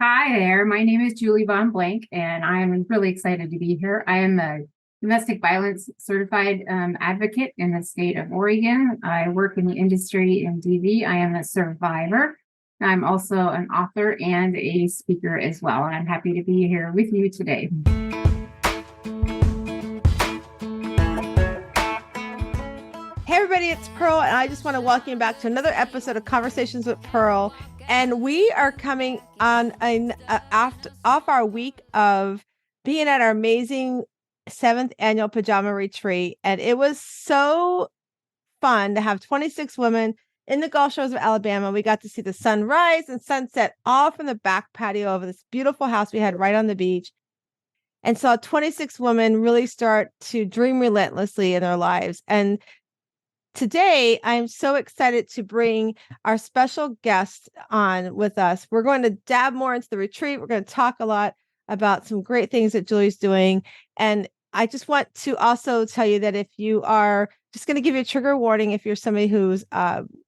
Hi there. My name is Julie BonnBlank, and I am really excited to be here. I am a domestic violence certified advocate in the state of Oregon. I work in the industry in DV. I am a survivor. I'm also an author and a speaker as well, and I'm happy to be here with you today. Hey everybody, it's Pearl, and I just want to welcome you back to another episode of Conversations with Pearl. And we are coming on off our week of being at our amazing 7th annual pajama retreat. And it was so fun to have 26 women in the Gulf Shores of Alabama. We got to see the sunrise and sunset all from the back patio of this beautiful house we had right on the beach, and saw 26 women really start to dream relentlessly in their lives. And today, I'm so excited to bring our special guest on with us. We're going to dab more into the retreat. We're going to talk a lot about some great things that Julie's doing. And I just want to also tell you that if you are just going to give you a trigger warning, if you're somebody who's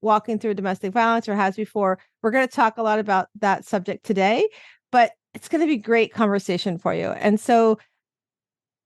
walking through domestic violence or has before, we're going to talk a lot about that subject today, but it's going to be great conversation for you. And so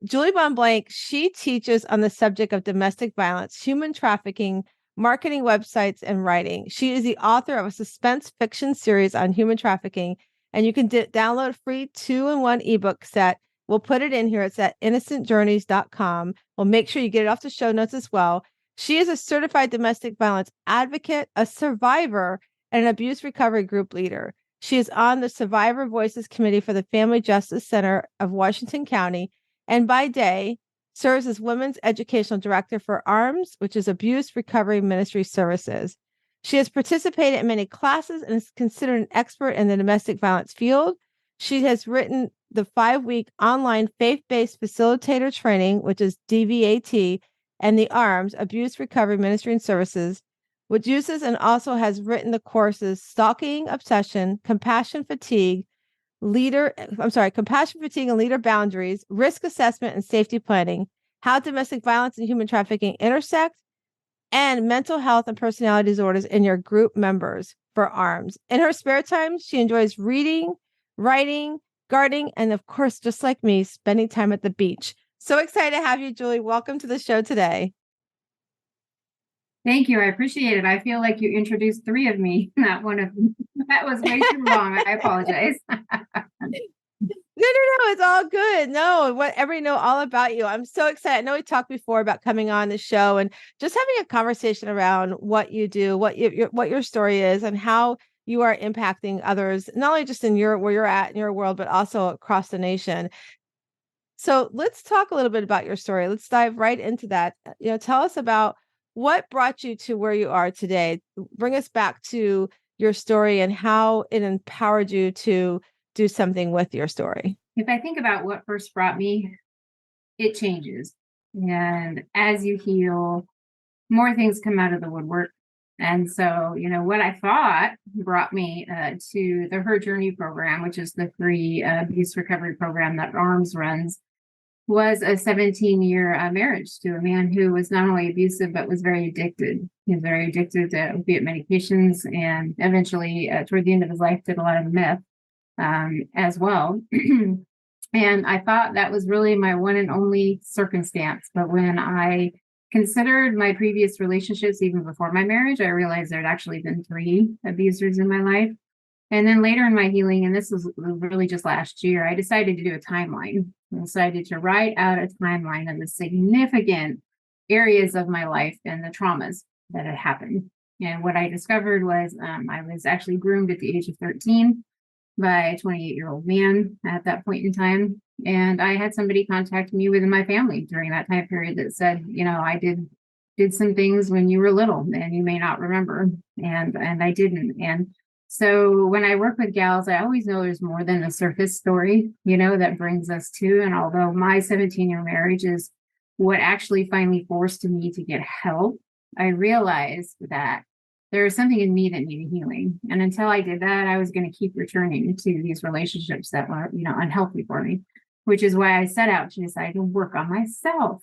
Julie BonnBlank, she teaches on the subject of domestic violence, human trafficking, marketing websites, and writing. She is the author of a suspense fiction series on human trafficking, and you can download a free 2-in-1 ebook set. We'll put it in here. It's at innocentjourneys.com. We'll make sure you get it off the show notes as well. She is a certified domestic violence advocate, a survivor, and an abuse recovery group leader. She is on the Survivor Voices Committee for the Family Justice Center of Washington County, and by day serves as Women's Educational Director for ARMS, which is Abuse Recovery Ministry Services. She has participated in many classes and is considered an expert in the domestic violence field. She has written the 5-week online faith-based facilitator training, which is DVAT, and the ARMS, Abuse Recovery Ministry and Services, which uses and also has written the courses Stalking, Obsession, Compassion Fatigue, compassion fatigue and leader boundaries, risk assessment and safety planning, how domestic violence and human trafficking intersect, and mental health and personality disorders in your group members for ARMS. In her spare time, she enjoys reading, writing, gardening, and of course, just like me, spending time at the beach. So excited to have you, Julie. Welcome to the show today. Thank you. I appreciate it. I feel like you introduced 3 of me, not one of them. That was way too long. I apologize. No, it's all good. No, whatever you know all about you. I'm so excited. I know we talked before about coming on the show and just having a conversation around what you do, what your story is, and how you are impacting others, not only just in where you're at in your world, but also across the nation. So let's talk a little bit about your story. Let's dive right into that. Tell us about what brought you to where you are today. Bring us back to your story and how it empowered you to do something with your story. If I think about what first brought me, it changes. And as you heal, more things come out of the woodwork. And so, what I thought brought me to the Her Journey program, which is the free abuse recovery program that ARMS runs, was a 17-year marriage to a man who was not only abusive, but was very addicted. He was very addicted to opiate medications, and eventually, toward the end of his life, did a lot of meth as well. And I thought that was really my one and only circumstance. But when I considered my previous relationships, even before my marriage, I realized there had actually been 3 abusers in my life. And then later in my healing, and this was really just last year, I decided to do a timeline. I decided to write out a timeline of the significant areas of my life and the traumas that had happened. And what I discovered was I was actually groomed at the age of 13 by a 28-year-old man at that point in time. And I had somebody contact me within my family during that time period that said, I did some things when you were little and you may not remember. And I didn't. And so when I work with gals, I always know there's more than a surface story, that brings us to. And although my 17-year marriage is what actually finally forced me to get help, I realized that there was something in me that needed healing. And until I did that, I was going to keep returning to these relationships that were, unhealthy for me, which is why I set out to decide to work on myself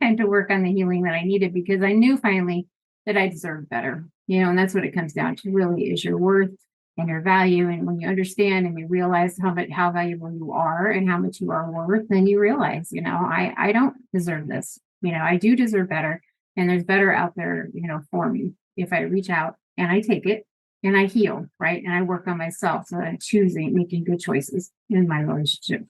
and to work on the healing that I needed, because I knew finally that I deserved better, and that's what it comes down to really, is your worth and your value. And when you understand and you realize how valuable you are and how much you are worth, then you realize, I don't deserve this. I do deserve better. And there's better out there, for me if I reach out and I take it and I heal, right? And I work on myself so that I'm making good choices in my relationship.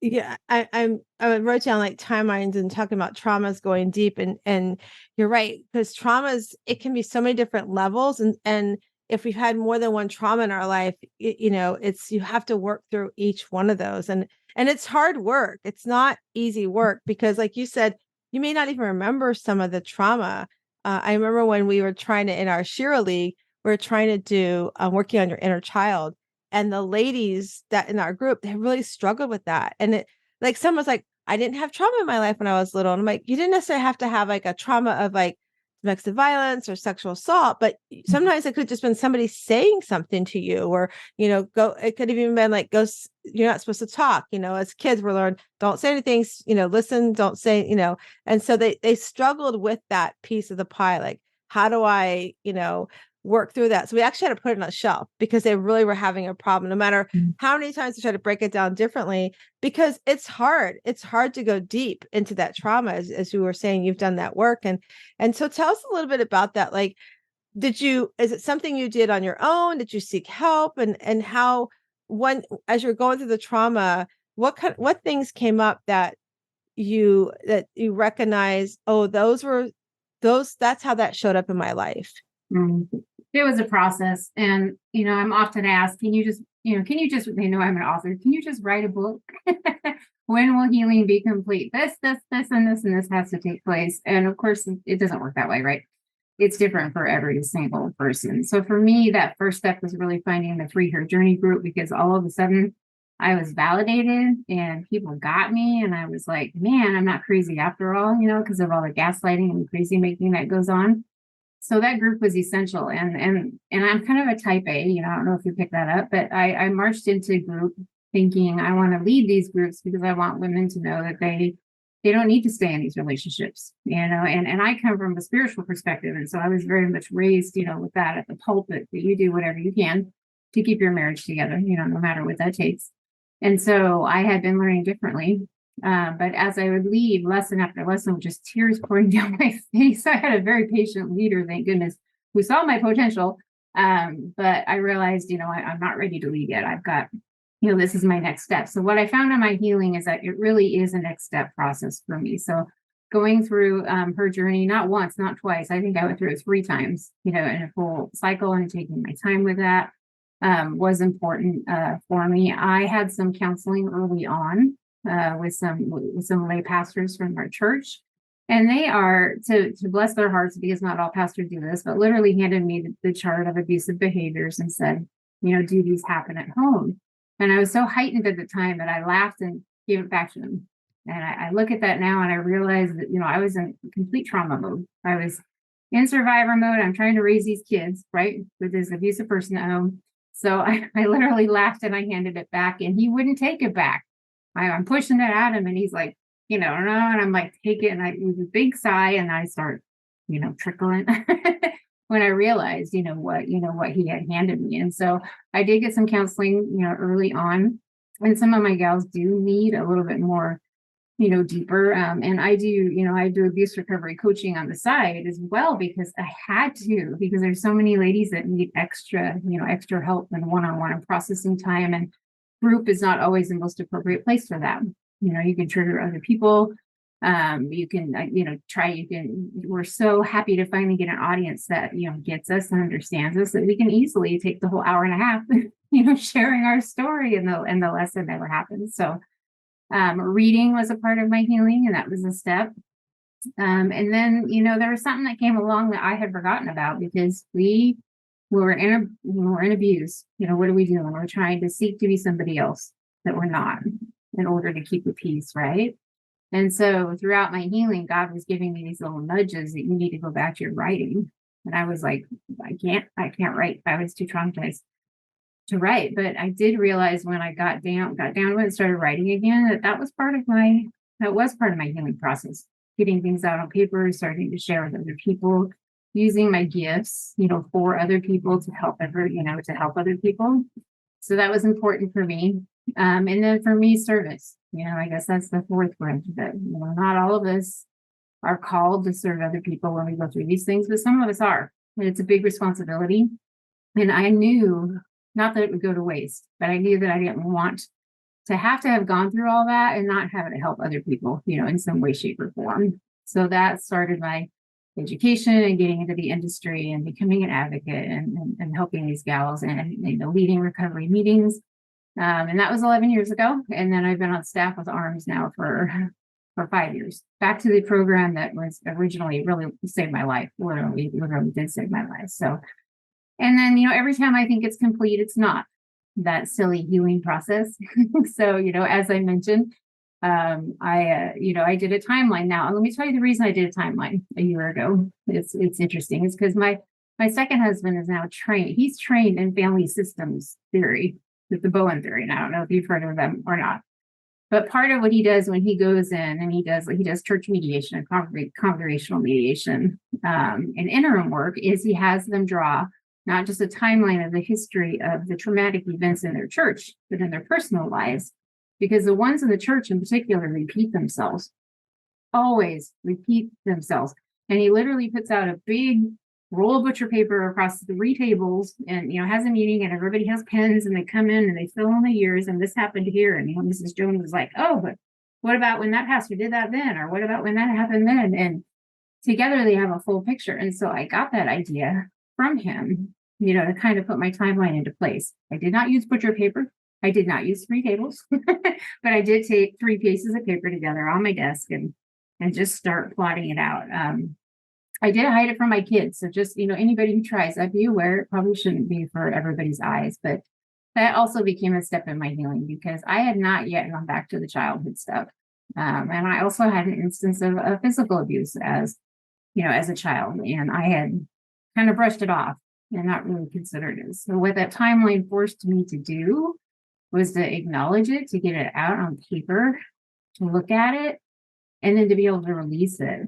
Yeah, I wrote down like timelines and talking about traumas going deep, and you're right, because traumas, it can be so many different levels, and if we've had more than one trauma in our life, it's, you have to work through each one of those, and it's hard work. It's not easy work because, like you said, you may not even remember some of the trauma. I remember when we were trying to, in our Shira League, we are trying to do working on your inner child. And the ladies that in our group, they really struggled with that. And it, like, someone's like, I didn't have trauma in my life when I was little. And I'm like, you didn't necessarily have to have like a trauma of like domestic violence or sexual assault, but sometimes it could have just been somebody saying something to you, or, it could have even been like, you're not supposed to talk, as kids we're learned, don't say anything, listen, don't say, and so they struggled with that piece of the pie. Like, how do I, work through that? So we actually had to put it on a shelf because they really were having a problem, no matter how many times we try to break it down differently, because it's hard. It's hard to go deep into that trauma. As you were saying, you've done that work. And so tell us a little bit about that. Like, is it something you did on your own? Did you seek help? And how, as you're going through the trauma, what things came up that you recognize, oh, that's how that showed up in my life? Mm. It was a process. And, I'm often asked, can you just, they know I'm an author. Can you just write a book? When will healing be complete? This, and this has to take place. And of course, it doesn't work that way, right? It's different for every single person. So for me, that first step was really finding the Free Her Journey group, because all of a sudden I was validated and people got me. And I was like, man, I'm not crazy after all, because of all the gaslighting and crazy making that goes on. So that group was essential. And I'm kind of a type A, I don't know if you picked that up, but I marched into a group thinking I want to lead these groups because I want women to know that they don't need to stay in these relationships, and I come from a spiritual perspective. And so I was very much raised, with that at the pulpit, that you do whatever you can to keep your marriage together, no matter what that takes. And so I had been learning differently. But as I would leave lesson after lesson with just tears pouring down my face, I had a very patient leader, thank goodness, who saw my potential. But I realized, I'm not ready to lead yet. I've got, this is my next step. So what I found in my healing is that it really is a next step process for me. So going through her journey, not once, not twice, I think I went through it 3 times, in a full cycle, and taking my time with that was important for me. I had some counseling early on with some lay pastors from our church, and they are, to bless their hearts, because not all pastors do this, but literally handed me the chart of abusive behaviors and said, do these happen at home? And I was so heightened at the time that I laughed and gave it back to them. And I look at that now and I realize that, I was in complete trauma mode. I was in survivor mode. I'm trying to raise these kids, right, with this abusive person at home. So I literally laughed and I handed it back, and he wouldn't take it back. I'm pushing it at him, and he's like, no, and I'm like, take it. And it was a big sigh, and I start, trickling when I realized, what he had handed me. And so I did get some counseling, early on, and some of my gals do need a little bit more, deeper. And I do abuse recovery coaching on the side as well, because I had to, because there's so many ladies that need extra help and one-on-one and processing time, and group is not always the most appropriate place for that. You can trigger other people. You can, we're so happy to finally get an audience that, gets us and understands us, that we can easily take the whole hour and a half, sharing our story, and the lesson never happens. So reading was a part of my healing, and that was a step. And then, there was something that came along that I had forgotten about, because we were in abuse. What do we do when we're trying to seek to be somebody else that we're not, in order to keep the peace, right? And so throughout my healing, God was giving me these little nudges that you need to go back to your writing. And I was like, I can't write. I was too traumatized to write. But I did realize when I got down and started writing again, that was part of my healing process. Getting things out on paper, starting to share with other people. using my gifts, for other people to help to help other people. So that was important for me. And then for me, service, I guess that's the fourth one, that, not all of us are called to serve other people when we go through these things, but some of us are, and it's a big responsibility. And I knew, not that it would go to waste, but I knew that I didn't want to have gone through all that and not have it help other people, in some way, shape, or form. So that started my education and getting into the industry and becoming an advocate and helping these gals and leading recovery meetings. And that was 11 years ago. And then I've been on staff with ARMS now for 5 years. Back to the program that was originally really saved my life. Literally did save my life. So, and then, every time I think it's complete, it's not that silly healing process. So, as I mentioned, I did a timeline now. And let me tell you the reason I did a timeline a year ago. It's interesting. It's because my second husband is now trained. He's trained in family systems theory with the Bowen theory. And I don't know if you've heard of them or not. But part of what he does when he goes in and he does church mediation and congregational mediation and interim work is he has them draw not just a timeline of the history of the traumatic events in their church, but in their personal lives, because the ones in the church in particular repeat themselves, always repeat themselves. And he literally puts out a big roll of butcher paper across 3 tables and, has a meeting and everybody has pens and they come in and they fill in the years and this happened here. And, Mrs. Jones was like, oh, but what about when that pastor did that then? Or what about when that happened then? And together they have a full picture. And so I got that idea from him, to kind of put my timeline into place. I did not use butcher paper. I did not use 3 tables, but I did take 3 pieces of paper together on my desk and just start plotting it out. I did hide it from my kids. So just, anybody who tries, I'd be aware it probably shouldn't be for everybody's eyes, but that also became a step in my healing because I had not yet gone back to the childhood stuff. And I also had an instance of physical abuse as a child, and I had kind of brushed it off and not really considered it. So what that timeline forced me to do was to acknowledge it, to get it out on paper, to look at it, and then to be able to release it.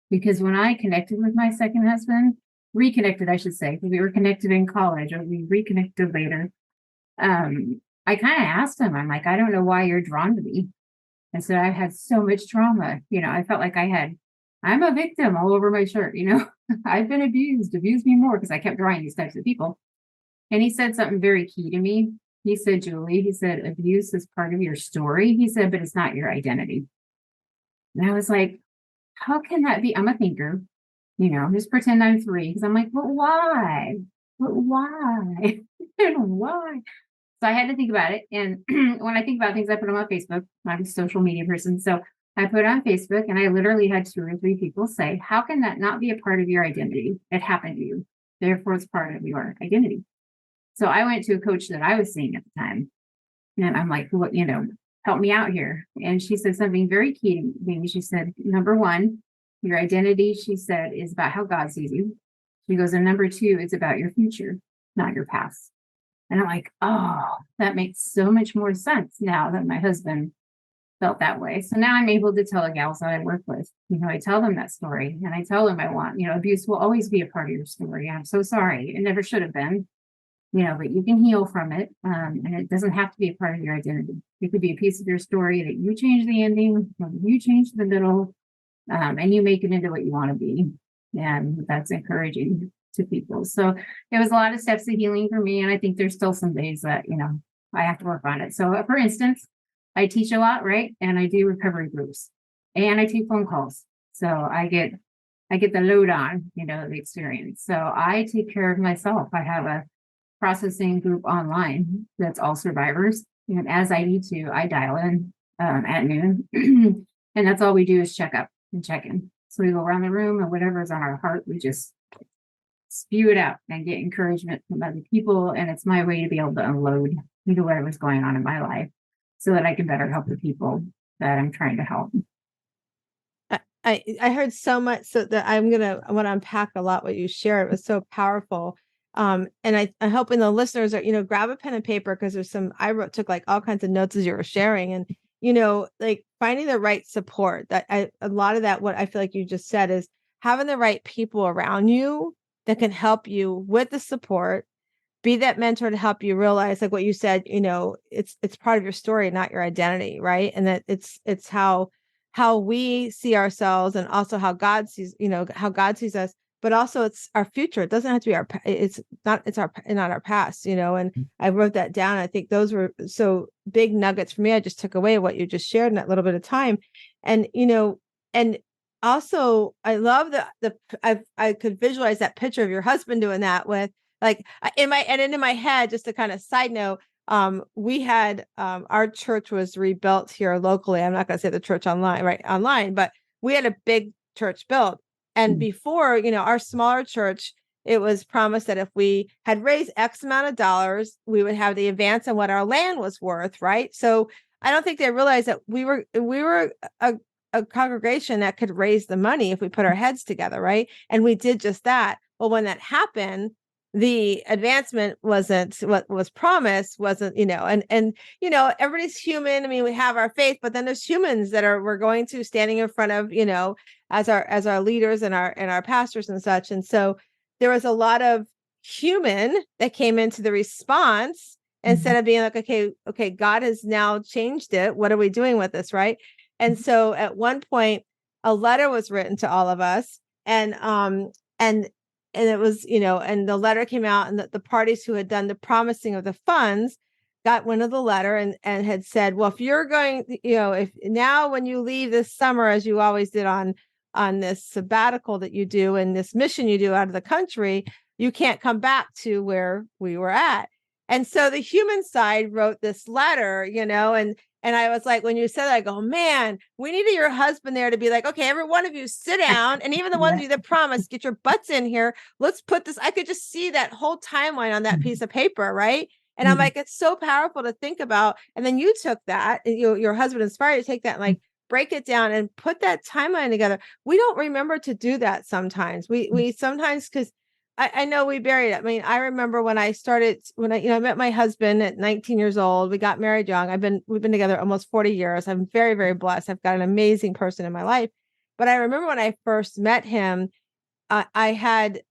Because when I connected with my second husband, reconnected, I should say, because we were connected in college, or we reconnected later. I kind of asked him, I'm like, I don't know why you're drawn to me. I said, I've had so much trauma. I felt like I'm a victim all over my shirt. I've been abused me more because I kept drawing these types of people. And he said something very key to me. He said, Julie, he said, abuse is part of your story. He said, but it's not your identity. And I was like, how can that be? I'm a thinker, just pretend I'm 3. Because I'm like, but why? But why? And why? So I had to think about it. And when I think about things, I put them on Facebook. I'm a social media person. So I put it on Facebook and I literally had 2 or 3 people say, how can that not be a part of your identity? It happened to you. Therefore, it's part of your identity. So I went to a coach that I was seeing at the time. And I'm like, well, help me out here. And she said something very key to me. She said, number 1, your identity, she said, is about how God sees you. She goes, and number 2, it's about your future, not your past. And I'm like, oh, that makes so much more sense now that my husband felt that way. So now I'm able to tell the gals that I work with, I tell them that story and I tell them I want, abuse will always be a part of your story. I'm so sorry. It never should have been, but you can heal from it. And it doesn't have to be a part of your identity. It could be a piece of your story that you change the ending, you change the middle, and you make it into what you want to be. And that's encouraging to people. So it was a lot of steps of healing for me. And I think there's still some days that, I have to work on it. So for instance, I teach a lot, right? And I do recovery groups and I take phone calls. So I get the load on, the experience. So I take care of myself. I have a processing group online that's all survivors. And as I need to, I dial in at noon. And that's all we do is check up and check in. So we go around the room and whatever's on our heart, we just spew it out and get encouragement from other people. And it's my way to be able to unload whatever's going on in my life so that I can better help the people that I'm trying to help. I heard so much, so that I want to unpack a lot what you shared. It was so powerful. And I'm hoping the listeners are, grab a pen and paper, because there's took like all kinds of notes as you were sharing, and, like finding the right support. A lot of that, what I feel like you just said, is having the right people around you that can help you with the support, be that mentor to help you realize, like what you said, it's part of your story, not your identity, right? And that it's how we see ourselves, and also how God sees, how God sees us, but also it's our future. It doesn't have to be not our past, and I wrote that down. I think those were so big nuggets for me. I just took away what you just shared in that little bit of time. And and also I love I could visualize that picture of your husband doing that with, like, in my head, just a kind of side note, we had our church was rebuilt here locally. I'm not going to say the church online, but we had a big church built. And before, our smaller church, it was promised that if we had raised X amount of dollars, we would have the advance on what our land was worth, right? So I don't think they realized that we were a congregation that could raise the money if we put our heads together, right? And we did just that. Well, when that happened, the advancement wasn't what was promised, wasn't, and everybody's human. I mean, we have our faith, but then there's humans that we're going to standing in front of, as our leaders and our pastors and such. And so there was a lot of human that came into the response instead of being like, okay, God has now changed it. What are we doing with this? Right. And so at one point, a letter was written to all of us, and it was, and the letter came out, and the parties who had done the promising of the funds got one of the letter and had said, well, if you're going, if now when you leave this summer, as you always did on this sabbatical that you do and this mission you do out of the country, you can't come back to where we were at. And so the human side wrote this letter, and I was like, when you said that, I go, man, we needed your husband there to be like, okay, every one of you sit down. And even the ones of you that promised, get your butts in here. Let's put this. I could just see that whole timeline on that piece of paper. Right. And I'm like, it's so powerful to think about. And then you took that, and your husband inspired you to take that and like break it down and put that timeline together. We don't remember to do that sometimes. We sometimes, because I know we buried it. I mean, I remember when I met my husband at 19 years old. We got married young. We've been together almost 40 years. I'm very, very blessed. I've got an amazing person in my life. But I remember when I first met him, I had,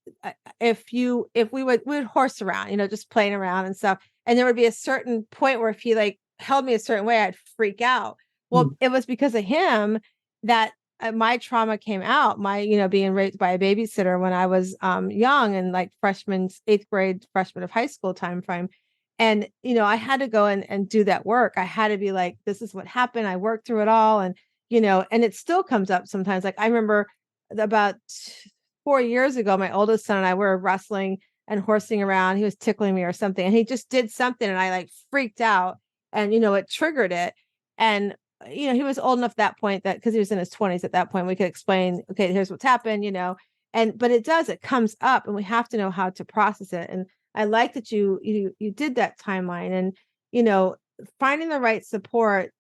if we would horse around, just playing around and stuff. And there would be a certain point where if he like held me a certain way, I'd freak out. Well, it was because of him that my trauma came out, being raised by a babysitter when I was young, and like eighth grade freshman of high school time frame. And, I had to go and do that work. I had to be like, this is what happened. I worked through it all. And, and it still comes up sometimes. Like I remember about 4 years ago, my oldest son and I were wrestling and horsing around. He was tickling me or something, and he just did something, and I like freaked out, and, it triggered it. And he was old enough at that point that, because he was in his 20s at that point, we could explain, okay, here's what's happened, but it comes up, and we have to know how to process it. And I like that you did that timeline, and, finding the right support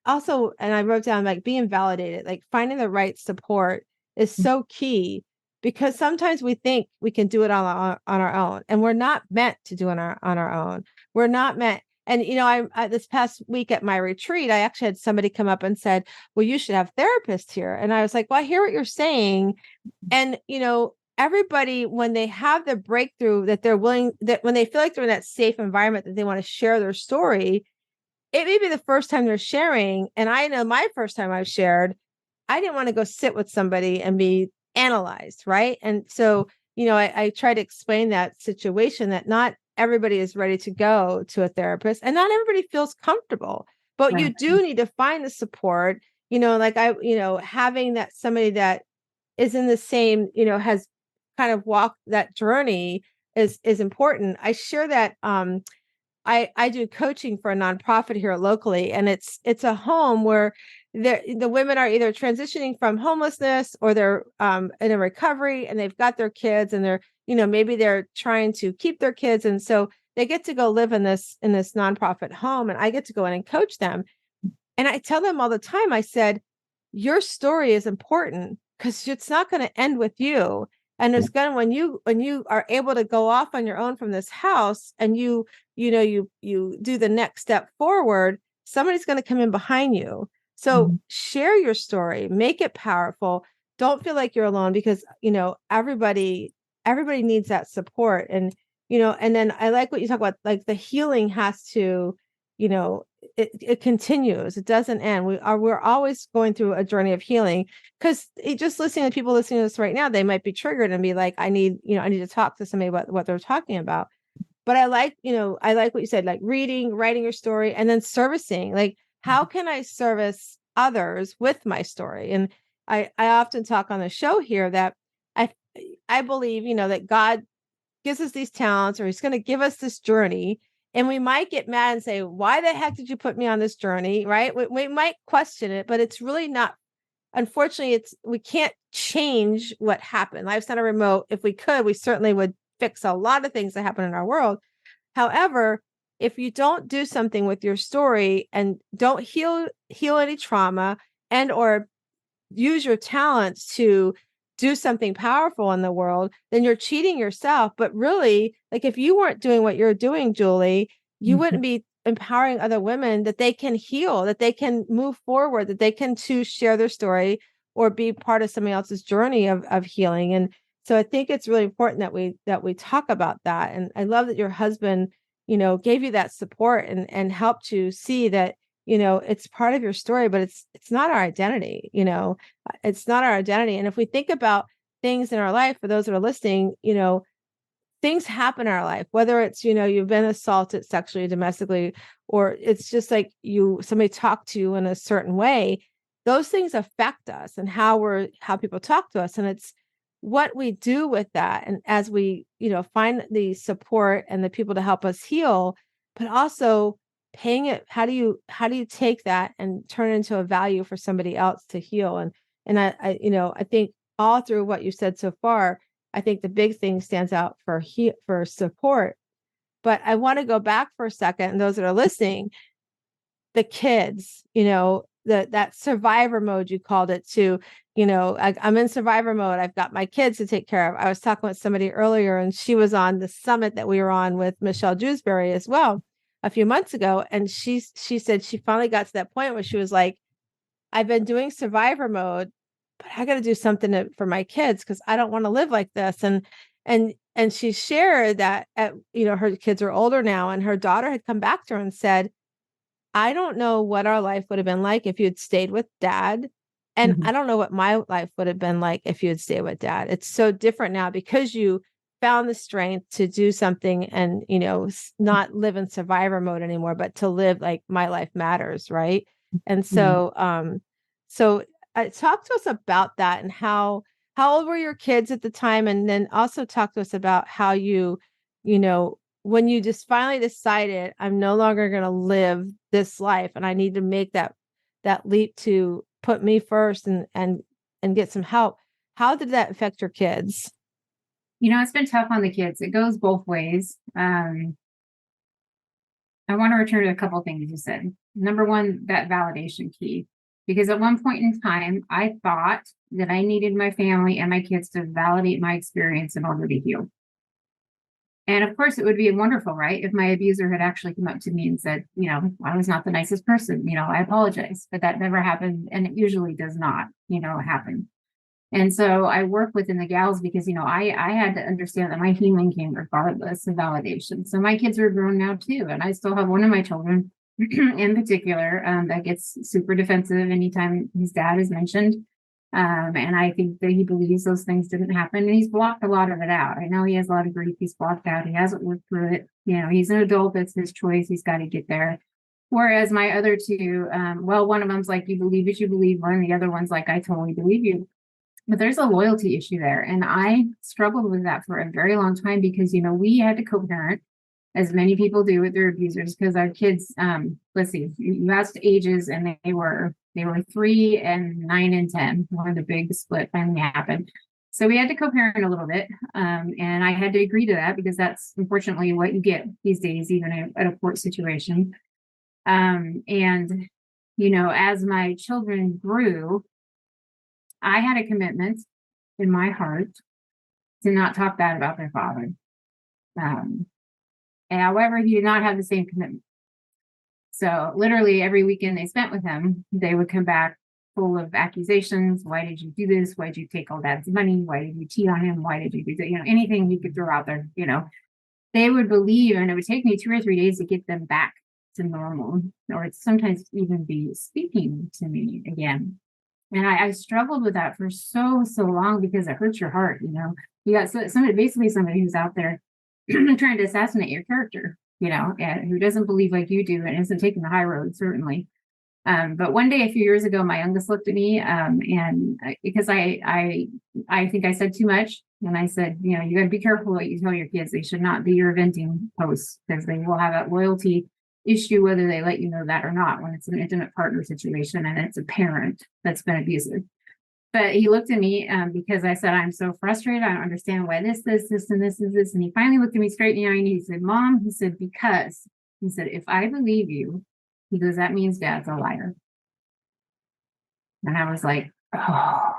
also. And I wrote down, like, being validated, like finding the right support is so key, because sometimes we think we can do it on our own, and we're not meant to do it on our own. We're not meant. And, I this past week at my retreat, I actually had somebody come up and said, well, you should have therapists here. And I was like, well, I hear what you're saying. And, everybody, when they have the breakthrough that they're willing, that when they feel like they're in that safe environment, that they want to share their story, it may be the first time they're sharing. And I know my first time I've shared, I didn't want to go sit with somebody and be analyzed. Right. And so, I try to explain that situation, that not everybody is ready to go to a therapist, and not everybody feels comfortable, but you do need to find the support, like having that somebody that is in the same, has kind of walked that journey is important. I share that, I do coaching for a nonprofit here locally, and it's a home where the women are either transitioning from homelessness, or they're in a recovery, and they've got their kids, and they're, maybe they're trying to keep their kids. And so they get to go live in this nonprofit home, and I get to go in and coach them. And I tell them all the time, I said, your story is important, because it's not going to end with you. And it's going to, when you are able to go off on your own from this house, and you do the next step forward, somebody's going to come in behind you. So share your story, make it powerful, don't feel like you're alone, because, everybody needs that support. And, and then I like what you talk about, like the healing has to, it continues. It doesn't end. We're always going through a journey of healing, because just listening to people listening to this right now, they might be triggered and be like, I need to talk to somebody about what they're talking about. But I like what you said, like reading, writing your story, and then servicing. Like, how can I service others with my story? And I often talk on the show here that I I believe, that God gives us these talents, or he's going to give us this journey. And we might get mad and say, why the heck did you put me on this journey? Right. We might question it, but it's really not. Unfortunately, we can't change what happened. Life's not a remote. If we could, we certainly would fix a lot of things that happen in our world. However, if you don't do something with your story and don't heal any trauma, and or use your talents to do something powerful in the world, then you're cheating yourself. But really, like, if you weren't doing what you're doing, Julie, you wouldn't be empowering other women that they can heal, that they can move forward, that they can choose share their story or be part of somebody else's journey of healing. And so I think it's really important that we talk about that. And I love that your husband, gave you that support and helped you see that, it's part of your story, but it's not our identity. It's not our identity. And if we think about things in our life, for those that are listening, things happen in our life, whether it's, you've been assaulted sexually, domestically, or it's just like somebody talked to you in a certain way. Those things affect us and how people talk to us. And it's what we do with that. And as we, find the support and the people to help us heal, but also paying it, how do you take that and turn it into a value for somebody else to heal? And I think all through what you said so far, I think the big thing stands out for support. But I want to go back for a second, and those that are listening, the kids, that survivor mode you called it to, I'm in survivor mode. I've got my kids to take care of. I was talking with somebody earlier, and she was on the summit that we were on with Michelle Dewsbury as well a few months ago. And she said she finally got to that point where she was like, I've been doing survivor mode, but I got to do something for my kids, because I don't want to live like this. And she shared that her kids are older now, and her daughter had come back to her and said, I don't know what our life would have been like if you had stayed with dad. And I don't know what my life would have been like if you had stayed with dad. It's so different now because you found the strength to do something and, not live in survivor mode anymore, but to live like my life matters. Right. And so, talk to us about that, and how old were your kids at the time? And then also talk to us about how when you just finally decided, I'm no longer going to live this life and I need to make that leap to put me first and get some help. How did that affect your kids? It's been tough on the kids. It goes both ways. I want to return to a couple of things you said. Number one, that validation key. Because at one point in time, I thought that I needed my family and my kids to validate my experience in order to heal. And of course, it would be wonderful, right? If my abuser had actually come up to me and said, I was not the nicest person, I apologize, but that never happened. And it usually does not, happen. And so I work within the gals because, I had to understand that my healing came regardless of validation. So my kids are grown now too. And I still have one of my children in particular that gets super defensive anytime his dad is mentioned. And I think that he believes those things didn't happen, and he's blocked a lot of it out. I know he has a lot of grief he's blocked out. He hasn't worked through it. He's an adult. That's his choice. He's got to get there. Whereas my other two, one of them's like, you believe what you believe, and the other one's like, I totally believe you. But there's a loyalty issue there. And I struggled with that for a very long time because, we had to co-parent, as many people do with their abusers, because our kids, let's see, you asked ages, and they were 3 and 9 and 10 when the big split finally happened. So we had to co-parent a little bit. And I had to agree to that because that's unfortunately what you get these days, even at a court situation. As my children grew, I had a commitment in my heart to not talk bad about their father. However, he did not have the same commitment. So literally every weekend they spent with him, they would come back full of accusations. Why did you do this? Why did you take all dad's money? Why did you cheat on him? Why did you do that? Anything you could throw out there, they would believe, and it would take me 2 or 3 days to get them back to normal, or it's sometimes even be speaking to me again. And I struggled with that for so long, because it hurts your heart. You got somebody who's out there trying to assassinate your character, and who doesn't believe like you do and isn't taking the high road, certainly. But one day, a few years ago, my youngest looked at me, and because I think I said too much, and I said, you got to be careful what you tell your kids. They should not be your venting posts, because they will have a loyalty issue whether they let you know that or not, when it's an intimate partner situation and it's a parent that's been abusive. But he looked at me because I said, I'm so frustrated. I don't understand why this, and this is this. And he finally looked at me straight in the eye and he said, Mom, he said, because he said, if I believe you, he goes, that means Dad's a liar. And I was like, oh,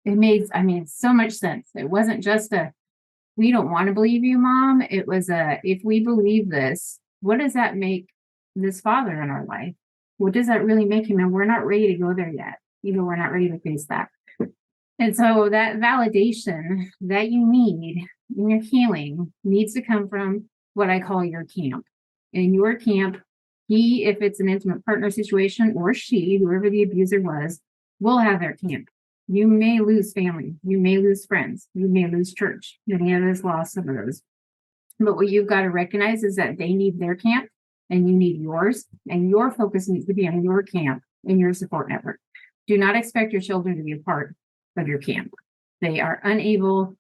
it made, so much sense. It wasn't just we don't want to believe you, Mom. It was if we believe this, what does that make this father in our life? What does that really make him? And we're not ready to go there yet. We're not ready to face that. And so that validation that you need in your healing needs to come from what I call your camp. In your camp, he, if it's an intimate partner situation, or she, whoever the abuser was, will have their camp. You may lose family. You may lose friends. You may lose church. Many of us lost some of those. But what you've got to recognize is that they need their camp and you need yours. And your focus needs to be on your camp and your support network. Do not expect your children to be a part of your camp. They are unable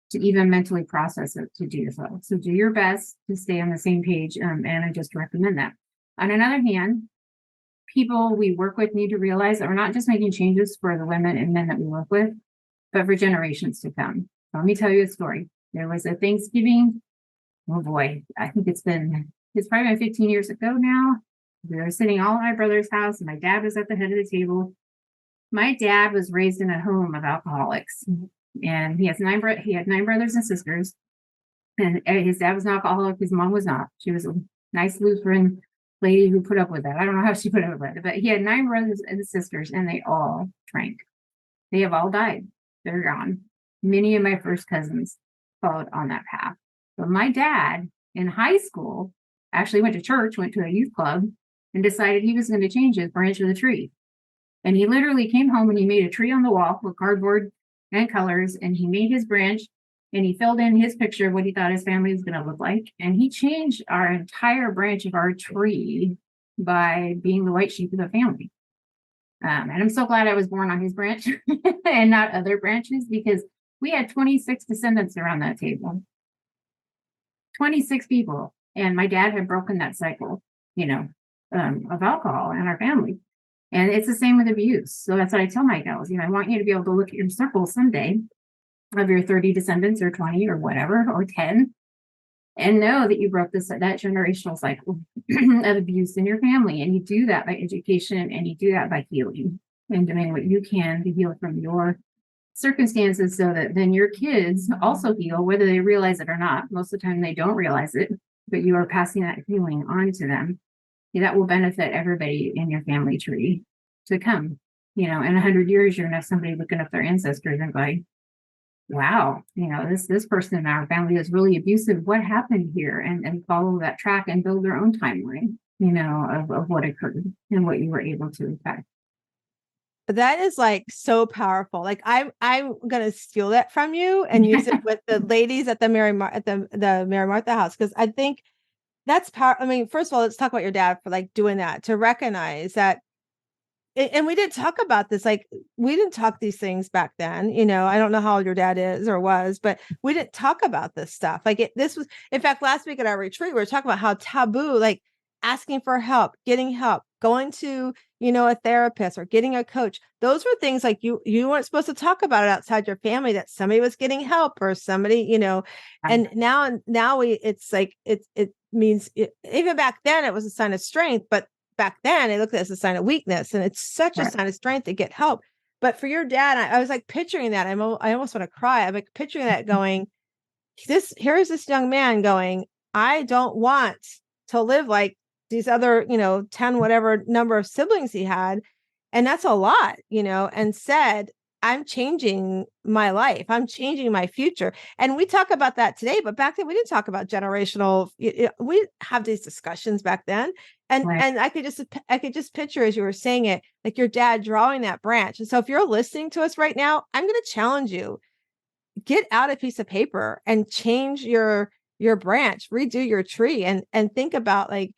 to even mentally process it to do so. So do your best to stay on the same page. And I just recommend that. On another hand, people we work with need to realize that we're not just making changes for the women and men that we work with, but for generations to come. Let me tell you a story. There was a Thanksgiving. Oh boy, I think it's probably been 15 years ago now. We were sitting all at my brother's house and my dad was at the head of the table. My dad was raised in a home of alcoholics, and he had 9 brothers and sisters. And his dad was an alcoholic. His mom was not. She was a nice Lutheran lady who put up with that. I don't know how she put up with it, but he had 9 brothers and sisters, and they all drank. They have all died. They're gone. Many of my first cousins followed on that path. But my dad in high school actually went to church, went to a youth club, and decided he was going to change his branch of the tree. And he literally came home and he made a tree on the wall with cardboard and colors, and he made his branch and he filled in his picture of what he thought his family was going to look like. And he changed our entire branch of our tree by being the white sheep of the family. And I'm so glad I was born on his branch and not other branches, because we had 26 descendants around that table. 26 people. And my dad had broken that cycle, of alcohol in our family. And it's the same with abuse. So that's what I tell my gals. I want you to be able to look at your circle someday of your 30 descendants or 20 or whatever, or 10, and know that you broke that generational cycle of abuse in your family. And you do that by education, and you do that by healing and doing what you can to heal from your circumstances, so that then your kids also heal, whether they realize it or not. Most of the time they don't realize it, but you are passing that healing on to them. That will benefit everybody in your family tree to come. In 100 years, you're gonna have somebody looking up their ancestors and going, wow, this person in our family is really abusive. What happened here? And follow that track and build their own timeline, of what occurred and what you were able to affect. That is like so powerful. Like I'm gonna steal that from you and use it with the ladies at the Mary Martha house, because I think that's power. First of all, let's talk about your dad for like doing that, to recognize that. And we didn't talk about this. Like, we didn't talk these things back then. I don't know how old your dad is or was, but we didn't talk about this stuff. Like this was, in fact, last week at our retreat, we were talking about how taboo, like asking for help, getting help, going to, a therapist or getting a coach. Those were things like you weren't supposed to talk about it outside your family, that somebody was getting help or somebody, and now it's like, it means even back then it was a sign of strength, but back then it looked at it as a sign of weakness, and it's such a sign of strength to get help. But for your dad, I was like picturing that. I almost want to cry. I'm like picturing that going, here's this young man going, I don't want to live like these other, 10, whatever number of siblings he had. and that's a lot, and said, I'm changing my life. I'm changing my future. And we talk about that today, but back then we didn't talk about generational. We have these discussions back then. Right. And I could just picture, as you were saying it, like your dad drawing that branch. And so if you're listening to us right now, I'm going to challenge you, get out a piece of paper and change your branch, redo your tree, and think about, like,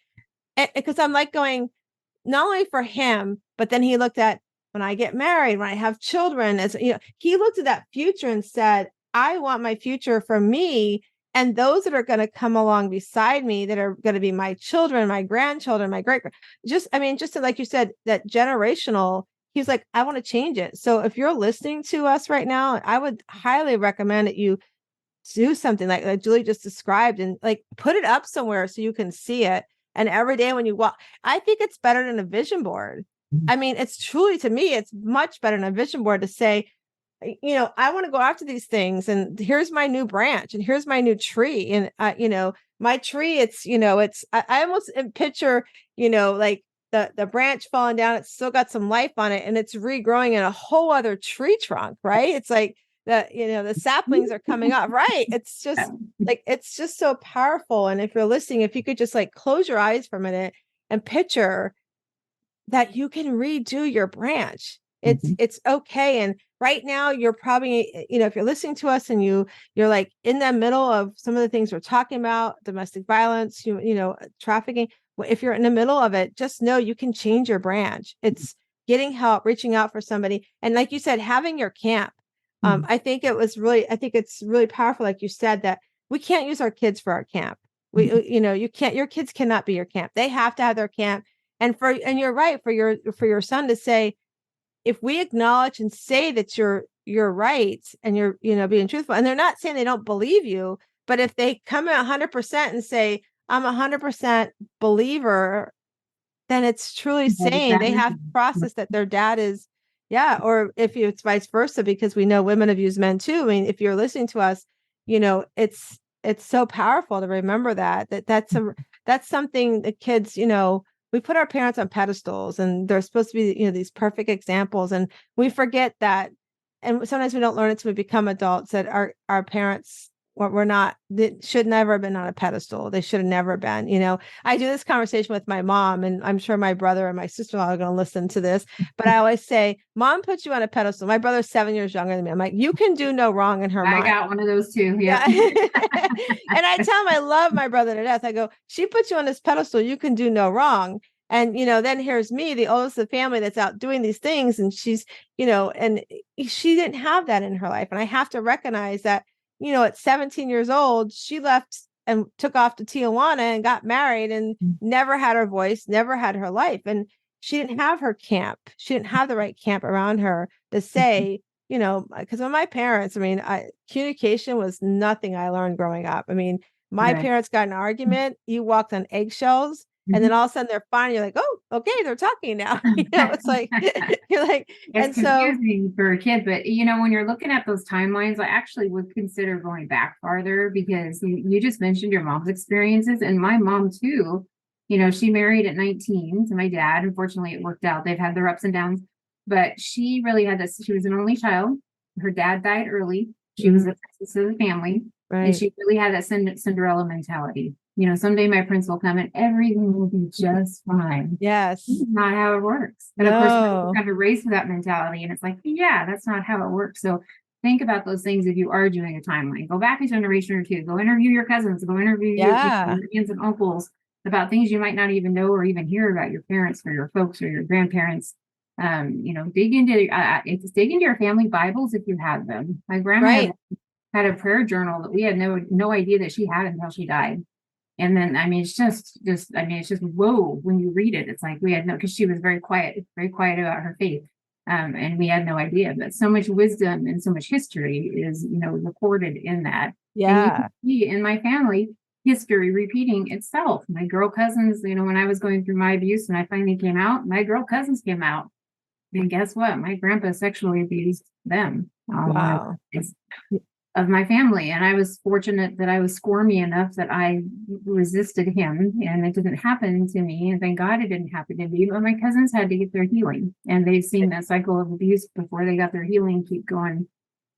because I'm like going, not only for him, but then he looked at, when I get married, when I have children, as he looked at that future and said, I want my future for me and those that are going to come along beside me, that are going to be my children, my grandchildren, my great, just like you said, that generational. He's like, I want to change it. So if you're listening to us right now, I would highly recommend that you do something like Julie just described, and like put it up somewhere so you can see it. And every day when you walk, I think it's better than a vision board. I mean, it's truly, to me, it's much better than a vision board to say, I want to go after these things, and here's my new branch, and here's my new tree. And, my tree, I almost picture, like the branch falling down, it's still got some life on it, and it's regrowing in a whole other tree trunk, right? It's like the saplings are coming up, right? It's just like, it's just so powerful. And if you're listening, if you could just like close your eyes for a minute and picture that you can redo your branch. It's okay. And right now you're probably, if you're listening to us and you're like in the middle of some of the things we're talking about, domestic violence, trafficking. If you're in the middle of it, just know you can change your branch. It's getting help, reaching out for somebody. And like you said, having your camp. I think it's really powerful. Like you said, that we can't use our kids for our camp. Your kids cannot be your camp. They have to have their camp. And you're right, for your son to say, if we acknowledge and say that you're right, and you're being truthful, and they're not saying they don't believe you, but if they come at 100% and say, I'm 100% believer, then it's truly saying they have to process that their dad is, yeah. Or if it's vice versa, because we know women abuse men too. I mean, if you're listening to us, it's so powerful to remember that's something the kids, we put our parents on pedestals, and they're supposed to be, these perfect examples. And we forget that. And sometimes we don't learn it until we become adults, that our parents were not, they should never have been on a pedestal. They should have never been. I do this conversation with my mom, and I'm sure my brother and my sister-in-law are going to listen to this, but I always say, Mom put you on a pedestal. My brother's 7 years younger than me. I'm like, you can do no wrong in her mind. I got one of those too. Yeah. And I tell him I love my brother to death. I go, she put you on this pedestal, you can do no wrong. And, then here's me, the oldest of the family, that's out doing these things. And she's, and she didn't have that in her life. And I have to recognize that, at 17 years old, she left and took off to Tijuana and got married, and never had her voice, never had her life. And she didn't have her camp. She didn't have the right camp around her to say, because when my parents, communication was nothing I learned growing up. I mean, my parents got in an argument, you walked on eggshells, and then all of a sudden they're fine. You're like, oh, okay, they're talking now. It's like, you're like, it's confusing for a kid. But, when you're looking at those timelines, I actually would consider going back farther, because you just mentioned your mom's experiences, and my mom too. She married at 19 to my dad. Unfortunately, it worked out. They've had their ups and downs, but she really had this. She was an only child. Her dad died early. She was the princess of the family. Right. And she really had that Cinderella mentality. Someday my prince will come and everything will be just fine. Yes. This is not how it works. And of course, we're kind of raised with that mentality. And it's like, yeah, that's not how it works. So think about those things if you are doing a timeline. Go back a generation or two. Go interview your cousins. Go interview your aunts and uncles about things you might not even know or even hear about your parents or your folks or your grandparents. Dig into your family Bibles if you have them. My grandma had a prayer journal that we had no idea that she had until she died. And then, it's just whoa, when you read it, it's like we had because she was very quiet about her faith. And we had no idea, but so much wisdom and so much history is, recorded in that. Yeah. And you can see in my family history repeating itself. My girl cousins, when I was going through my abuse and I finally came out, my girl cousins came out. And guess what? My grandpa sexually abused them. Wow. of my family. And I was fortunate that I was squirmy enough that I resisted him and it didn't happen to me. And thank God it didn't happen to me. But my cousins had to get their healing, and they've seen that cycle of abuse before they got their healing keep going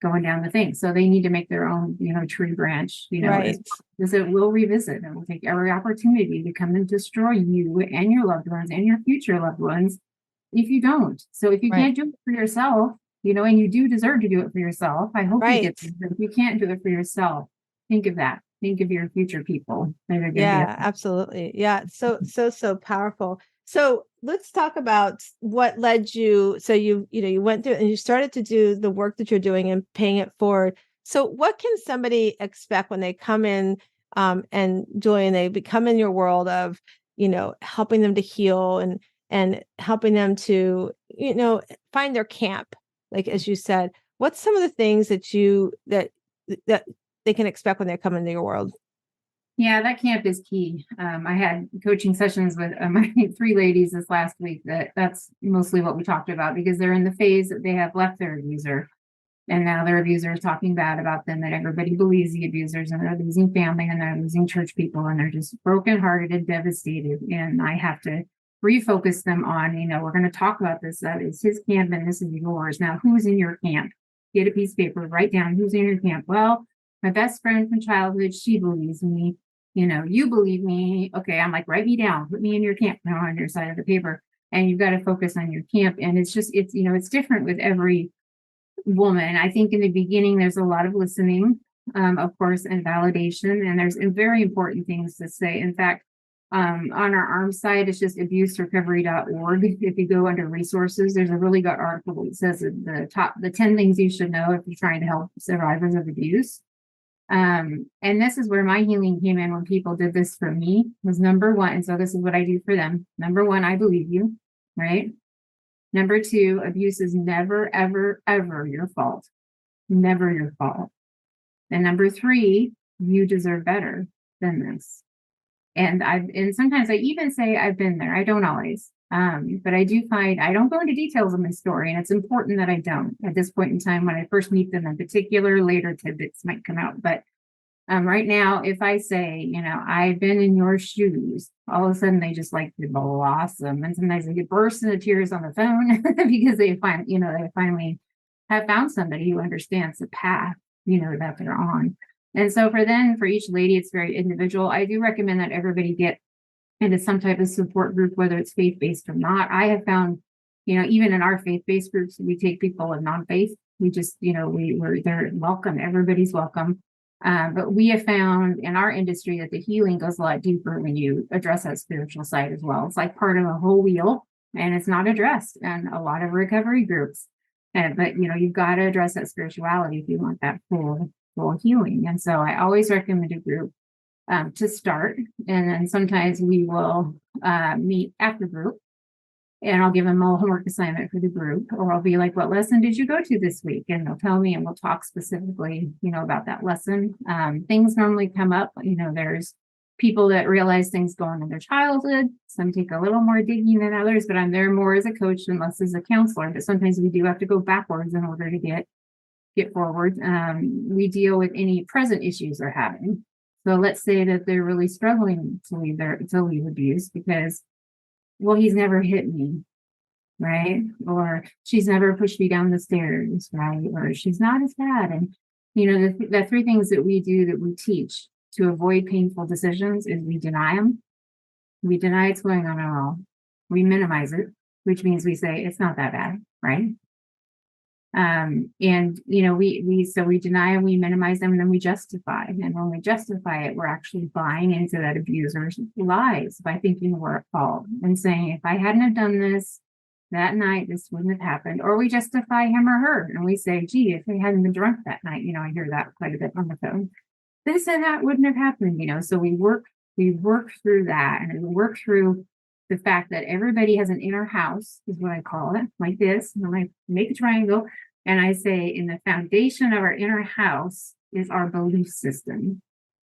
down the thing. So they need to make their own, tree branch, Right. as it will revisit and will take every opportunity to come and destroy you and your loved ones and your future loved ones if you don't. So if you Right. can't do it for yourself, and you do deserve to do it for yourself. I hope you Right. get this, but if you can't do it for yourself, think of that. Think of your future people that are going to Yeah, absolutely. Yeah. So powerful. So let's talk about what led you. So you went through and you started to do the work that you're doing and paying it forward. So what can somebody expect when they come in, and Julie, and they become in your world of, helping them to heal and helping them to, find their camp, like, as you said, what's some of the things that they can expect when they come into your world? Yeah, that camp is key. I had coaching sessions with my 3 ladies this last week. That's mostly what we talked about, because they're in the phase that they have left their abuser, and now their abuser is talking bad about them, that everybody believes the abusers, and they're losing family and they're losing church people, and they're just brokenhearted and devastated. And I have to refocus them on, we're going to talk about this. That is his camp and this is yours. Now, who's in your camp? Get a piece of paper, write down who's in your camp. Well, my best friend from childhood, she believes me. You believe me. Okay, I'm like, write me down, put me in your camp now on your side of the paper. And you've got to focus on your camp. And it's it's different with every woman. I think in the beginning, there's a lot of listening, of course, and validation. And there's very important things to say. In fact, on our arms side, it's just abuserecovery.org. If you go under resources, there's a really good article that says the 10 things you should know if you're trying to help survivors of abuse. And this is where my healing came in when people did this for me, was number one. And so this is what I do for them. Number one, I believe you, right? Number two, abuse is never, ever, ever your fault. Never your fault. And number three, you deserve better than this. And sometimes I even say I've been there. I don't always. But I do find I don't go into details of my story, and it's important that I don't at this point in time when I first meet them in particular. Later tidbits might come out. But right now, if I say, I've been in your shoes, all of a sudden they just like to blossom. And sometimes they get burst into tears on the phone because they finally have found somebody who understands the path, that they're on. And so for each lady, it's very individual. I do recommend that everybody get into some type of support group, whether it's faith-based or not. I have found, even in our faith-based groups, we take people of non-faith. We just, they're welcome. Everybody's welcome. But we have found in our industry that the healing goes a lot deeper when you address that spiritual side as well. It's like part of a whole wheel, and it's not addressed in a lot of recovery groups. But you've got to address that spirituality if you want that full healing. And so I always recommend a group to start. And then sometimes we will meet after group, and I'll give them a homework assignment for the group, or I'll be like, what lesson did you go to this week? And they'll tell me, and we'll talk specifically, about that lesson. Things normally come up, there's people that realize things go on in their childhood. Some take a little more digging than others, but I'm there more as a coach and less as a counselor. But sometimes we do have to go backwards in order to get forward. We deal with any present issues they're having. So let's say that they're really struggling to leave abuse because, well, he's never hit me, right? Or she's never pushed me down the stairs, right? Or she's not as bad. And, the three things that we do, that we teach to avoid painful decisions, is we deny them. We deny it's going on at all. We minimize it, which means we say it's not that bad, right? We deny them, we minimize them, and then we justify. And when we justify it, we're actually buying into that abuser's lies by thinking we're at fault and saying, if I hadn't have done this that night, this wouldn't have happened. Or we justify him or her, and we say, gee, if they hadn't been drunk that night, I hear that quite a bit on the phone, this and that wouldn't have happened. So we work through that, and we work through the fact that everybody has an inner house, is what I call it, like this. And I make a triangle, and I say, in the foundation of our inner house is our belief system.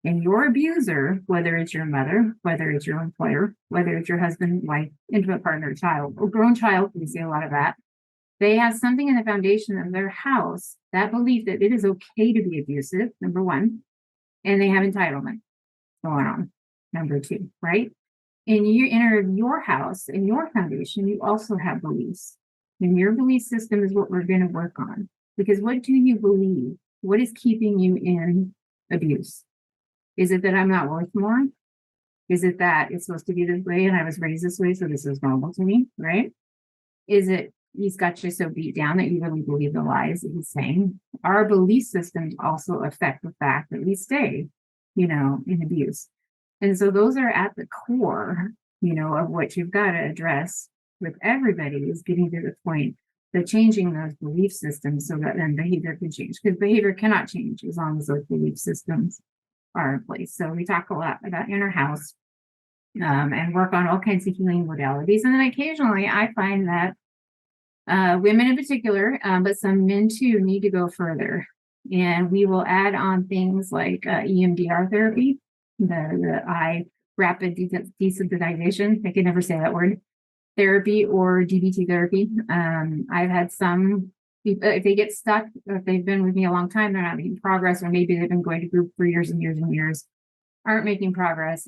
And your abuser, whether it's your mother, whether it's your employer, whether it's your husband, wife, intimate partner, child, or grown child, we see a lot of that, They have something in the foundation of their house, that belief that it is okay to be abusive, number one, and they have entitlement going on, number two, right? And you enter your house, in your foundation, you also have beliefs. And your belief system is what we're going to work on. Because what do you believe? What is keeping you in abuse? Is it that I'm not worth more? Is it that it's supposed to be this way and I was raised this way, so this is normal to me, right? Is it he's got you so beat down that you really believe the lies that he's saying? Our belief systems also affect the fact that we stay, in abuse. And so those are at the core, of what you've got to address with everybody, is getting to the point that changing those belief systems so that then behavior can change, because behavior cannot change as long as those belief systems are in place. So we talk a lot about inner house, and work on all kinds of healing modalities. And then occasionally I find that women in particular, but some men too, need to go further. And we will add on things like EMDR therapy, the eye rapid desensitization. I can never say that word. Therapy, or DVT therapy. I've had some, if they get stuck, or if they've been with me a long time, they're not making progress, or maybe they've been going to group for years and years and years, aren't making progress.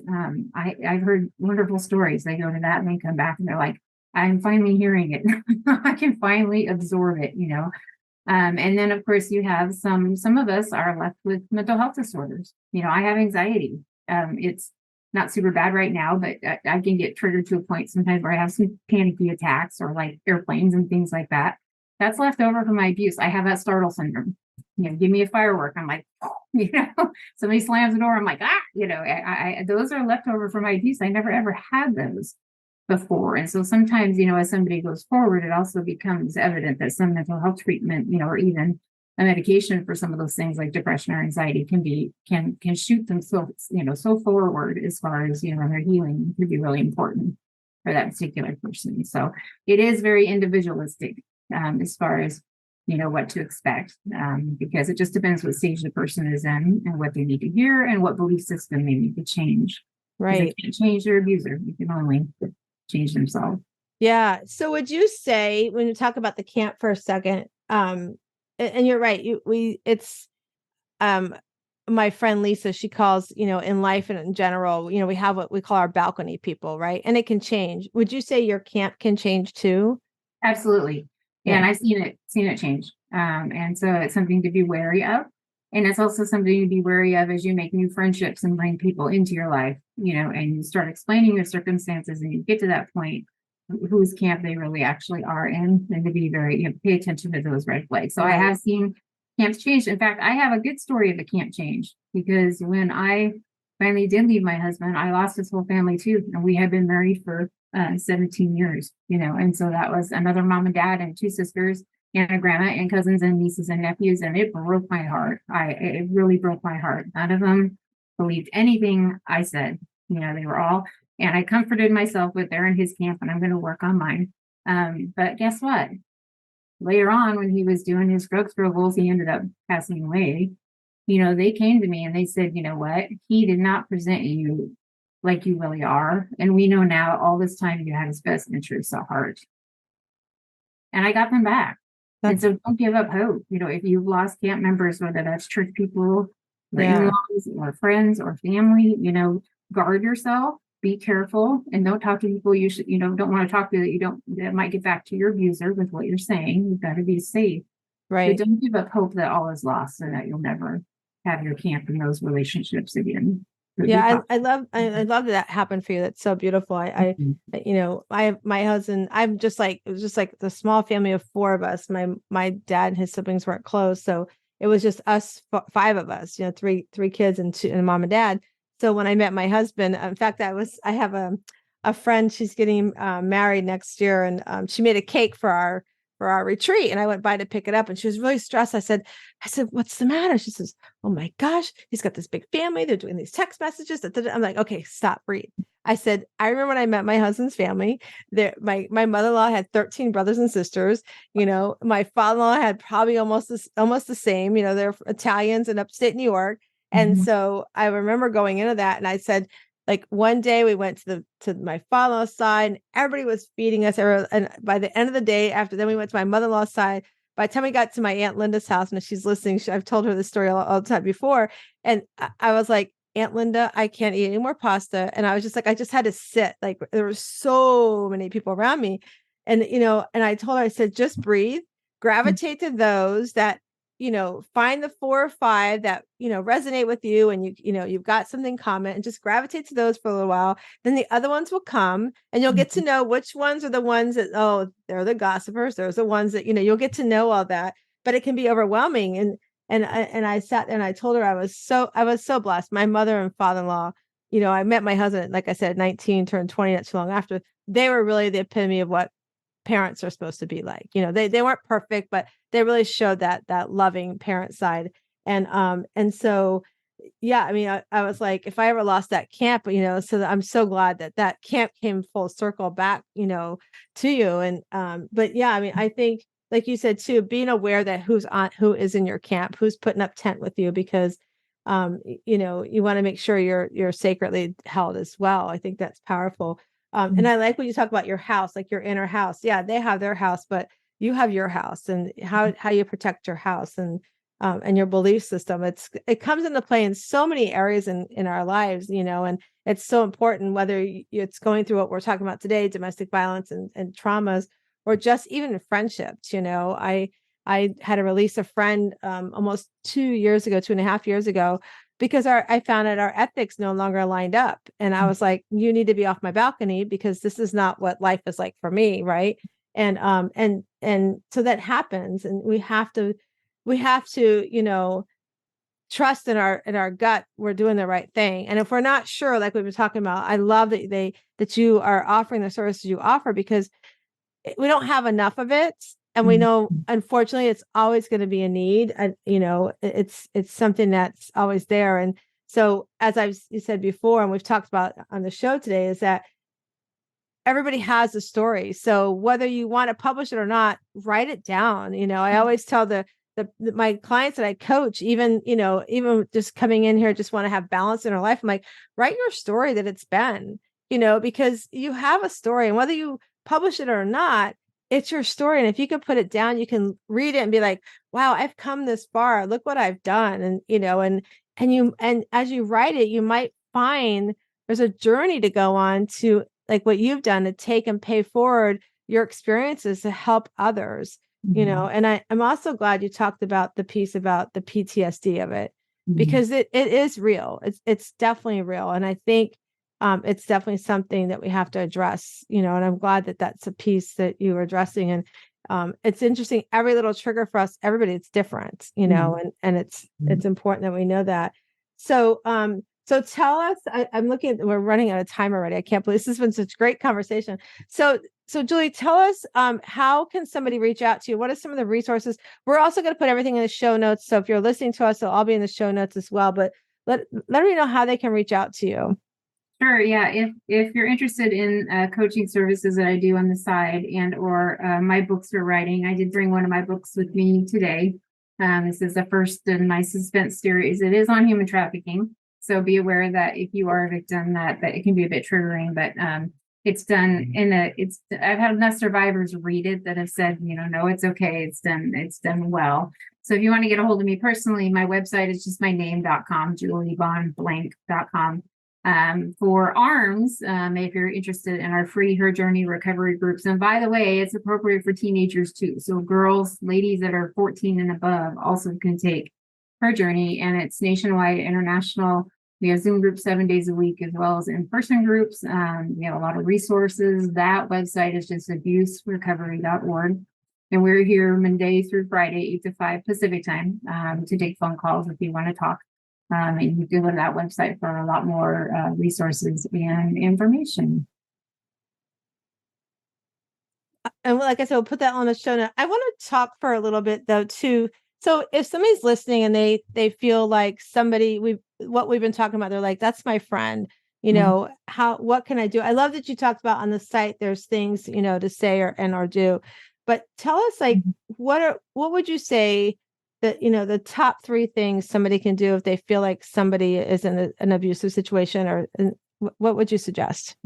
I've heard wonderful stories. They go to that and they come back and they're like, I'm finally hearing it. I can finally absorb it, and then of course you have some of us are left with mental health disorders. I have anxiety. It's not super bad right now, but I can get triggered to a point sometimes where I have some panicky attacks, or like airplanes and things like that. That's left over from my abuse. I have that startle syndrome. Give me a firework, I'm like, somebody slams the door, I'm like, I those are left over from my abuse. I never ever had those before. And so sometimes, as somebody goes forward, it also becomes evident that some mental health treatment, or even a medication for some of those things like depression or anxiety can shoot them so forward as far as, their healing could be really important for that particular person. So it is very individualistic, as far as, what to expect, because it just depends what stage the person is in and what they need to hear and what belief system they need to change. Right. They can't change their abuser. You can only change themselves. Yeah. So would you say, when you talk about the camp for a second, and you're right, it's my friend Lisa, she calls, in life and in general, we have what we call our balcony people, right? And it can change. Would you say your camp can change too? Absolutely. Yeah. And I've seen it change. And so it's something to be wary of. And it's also something to be wary of as you make new friendships and bring people into your life, and you start explaining your circumstances and you get to that point, whose camp they really actually are in, and to be very, pay attention to those red flags. So I have seen camps change. In fact, I have a good story of a camp change, because when I finally did leave my husband, I lost his whole family too. And we had been married for 17 years, and so that was another mom and dad and two sisters and a grandma and cousins and nieces and nephews. And it broke my heart. It really broke my heart. None of them believed anything I said. They were all, and I comforted myself with they're in his camp and I'm going to work on mine. But guess what? Later on, when he was doing his drug struggles, he ended up passing away. They came to me and they said, what? He did not present you like you really are. And we know now all this time you had his best interests at heart. And I got them back. And so don't give up hope. If you've lost camp members, whether that's church people, or in-laws, or friends, or family, guard yourself, be careful, and don't talk to people you should, don't want to talk to that might get back to your abuser with what you're saying. You've got to be safe. Right. But don't give up hope that all is lost and that you'll never have your camp in those relationships again. Yeah, I love that happened for you. That's so beautiful. I my husband, it was just like the small family of four of us. My dad and his siblings weren't close, so it was just us five of us. Three kids and mom and dad. So when I met my husband, in fact, I have a friend. She's getting married next year, and she made a cake for our retreat, and I went by to pick it up, and she was really stressed. I said, what's the matter? She says, oh my gosh, he's got this big family. They're doing these text messages. I'm like, okay, stop, breathe. I said, I remember when I met my husband's family, my mother-in-law had 13 brothers and sisters. My father-in-law had probably almost the same, they're Italians in upstate New York. And so I remember going into that, and I said, like one day we went to my father-in-law's side and everybody was feeding us. And by the end of the day, after then we went to my mother-in-law's side. By the time we got to my Aunt Linda's house, and if she's listening, I've told her this story all the time before. And I was like, Aunt Linda, I can't eat any more pasta. And I was just like, I just had to sit. Like there were so many people around me. And, and I told her, I said, just breathe, gravitate to those that, find the 4 or 5 that, resonate with you. And you've got something common, and just gravitate to those for a little while. Then the other ones will come, and you'll get to know which ones are the ones that, oh, they're the gossipers. There's the ones that, you'll get to know all that, but it can be overwhelming. And I sat there and I told her I was so blessed. My mother and father-in-law, I met my husband, like I said, 19, turned 20, not too long after. They were really the epitome of what parents are supposed to be like. They weren't perfect, but they really showed that loving parent side. And so, yeah, I mean, I was like, if I ever lost that camp, so I'm so glad that camp came full circle back, to you. And, but yeah, I mean, I think, like you said too, being aware that who is in your camp, who's putting up tent with you, because, you want to make sure you're sacredly held as well. I think that's powerful. And I like when you talk about your house, like your inner house. Yeah, they have their house, but you have your house, and how you protect your house and your belief system. It comes into play in so many areas in our lives, and it's so important, whether it's going through what we're talking about today, domestic violence and traumas, or just even friendships. I had to release a friend almost 2.5 years ago, because I found out our ethics no longer lined up. And I was like, you need to be off my balcony, because this is not what life is like for me. Right. And so that happens. And we have to, trust in our gut, we're doing the right thing. And if we're not sure, like we've been talking about, I love that you are offering the services you offer, because we don't have enough of it. And we know, unfortunately, it's always going to be a need. And, it's something that's always there. And so, as you said before, and we've talked about on the show today, is that everybody has a story. So whether you want to publish it or not, write it down. I always tell my clients that I coach, even just coming in here, just want to have balance in our life. I'm like, write your story that it's been, because you have a story, and whether you publish it or not, it's your story. And if you can put it down, you can read it and be like, wow, I've come this far. Look what I've done. And as you write it, you might find there's a journey to go on, to like what you've done, to take and pay forward your experiences to help others, and I'm also glad you talked about the piece about the PTSD of it, because it is real. It's definitely real. And I think it's definitely something that we have to address, and I'm glad that that's a piece that you were addressing. And it's interesting, every little trigger for us, everybody, it's different, and it's important that we know that. So, so tell us, I'm looking at, we're running out of time already. I can't believe this has been such great conversation. So Julie, tell us, how can somebody reach out to you? What are some of the resources? We're also going to put everything in the show notes. So if you're listening to us, it'll all be in the show notes as well, but let me know how they can reach out to you. Sure. Yeah. If you're interested in coaching services that I do on the side, or my books for writing, I did bring one of my books with me today. This is the first in my suspense series. It is on human trafficking. So be aware that if you are a victim, that it can be a bit triggering, but it's done I've had enough survivors read it that have said, no, it's okay. It's done well. So if you want to get a hold of me personally, my website is just my name.com, juliebonnblank.com. For ARMS, if you're interested in our free Her Journey recovery groups. And by the way, it's appropriate for teenagers too. So girls, ladies that are 14 and above also can take Her Journey, and it's nationwide, international. We have Zoom groups 7 days a week, as well as in-person groups. We have a lot of resources. That website is just abuserecovery.org. And we're here Monday through Friday, 8 to 5 Pacific time, to take phone calls if you want to talk. And you can go to that website for a lot more resources and information. And like I said, we'll put that on the show note. I want to talk for a little bit though, too. So if somebody's listening and they feel like what we've been talking about, they're like, that's my friend, what can I do? I love that you talked about on the site, there's things, to say or do, but tell us, like, what would you say that, the top 3 things somebody can do if they feel like somebody is in an abusive situation, or what would you suggest?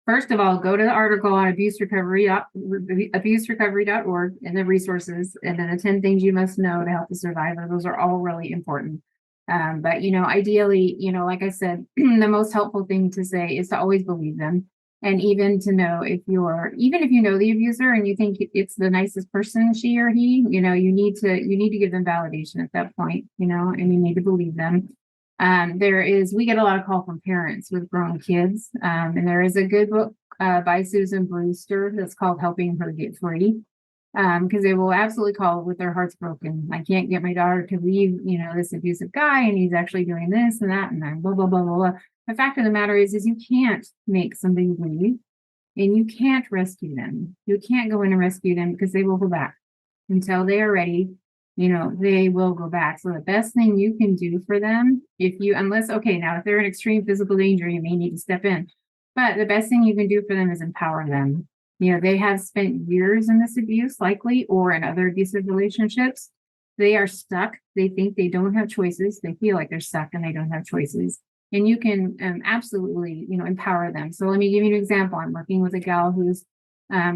First of all, go to the article on abuserecovery.org and the resources, and then the 10 things you must know to help the survivor. Those are all really important. But, ideally, like I said, the most helpful thing to say is to always believe them. And even to know even if you know the abuser and you think it's the nicest person, she or he, you need to give them validation at that point, and you need to believe them. We get a lot of call from parents with grown kids. And there is a good book by Susan Brewster that's called Helping Her Get Free. Because they will absolutely call with their hearts broken. I can't get my daughter to leave, this abusive guy, and he's actually doing this and that, and then blah, blah, blah, blah, blah. The fact of the matter is you can't make somebody leave, and you can't rescue them. You can't go in and rescue them because they will go back until they are ready. They will go back. So the best thing you can do for them, if they're in extreme physical danger, you may need to step in. But the best thing you can do for them is empower them. They have spent years in this abuse, likely, or in other abusive relationships. They are stuck. They think they don't have choices. They feel like they're stuck and they don't have choices. And you can absolutely, empower them. So let me give you an example. I'm working with a gal who's,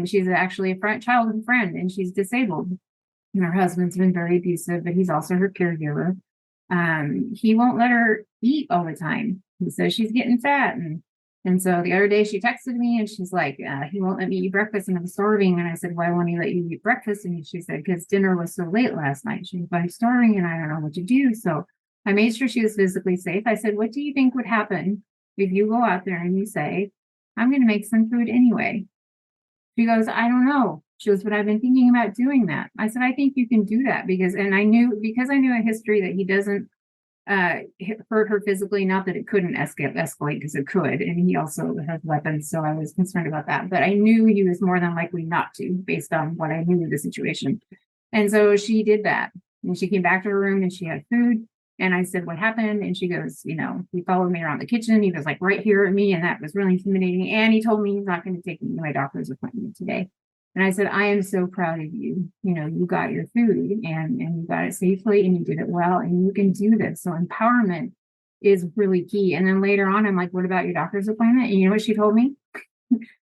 she's actually a childhood friend, and she's disabled. And her husband's been very abusive, but he's also her caregiver. He won't let her eat all the time. He says she's getting fat, and so the other day she texted me and she's like, he won't let me eat breakfast and I'm starving. And I said, why won't he let you eat breakfast? And she said, because dinner was so late last night. She was, I'm starving and I don't know what to do. So I made sure she was physically safe. I said, what do you think would happen if you go out there and you say, I'm going to make some food anyway? She goes, I don't know. She goes, but I've been thinking about doing that. I said, I think you can do that because I knew a history that he doesn't hurt her physically, not that it couldn't escalate because it could, and he also has weapons, so I was concerned about that, but I knew he was more than likely not to based on what I knew of the situation. And so she did that, and she came back to her room and she had food, and I said, what happened? And she goes, he followed me around the kitchen, he was like right here at me, and that was really intimidating, and he told me he's not going to take me to my doctor's appointment today. And I said, I am so proud of you. You got your food and you got it safely and you did it well and you can do this. So empowerment is really key. And then later on, I'm like, what about your doctor's appointment? And you know what she told me?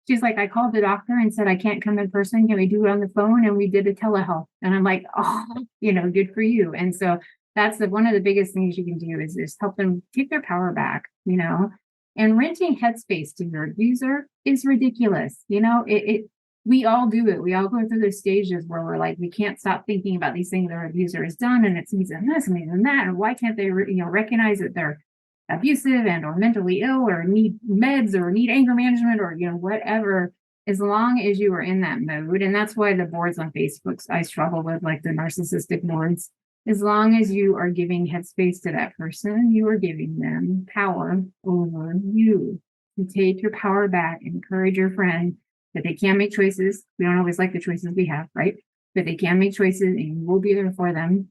She's like, I called the doctor and said, I can't come in person. Can we do it on the phone? And we did a telehealth. And I'm like, oh, good for you. And so that's one of the biggest things you can do is help them take their power back, and renting headspace to your abuser is ridiculous. We all do it. We all go through those stages where we're like, we can't stop thinking about these things our abuser has done, and it's needs and this and needs and that, and why can't they, recognize that they're abusive and or mentally ill or need meds or need anger management or whatever. As long as you are in that mode, and that's why the boards on Facebook I struggle with, like the narcissistic boards. As long as you are giving headspace to that person, you are giving them power over you. To take your power back, encourage your friend that they can make choices. We don't always like the choices we have, right? But they can make choices and you will be there for them.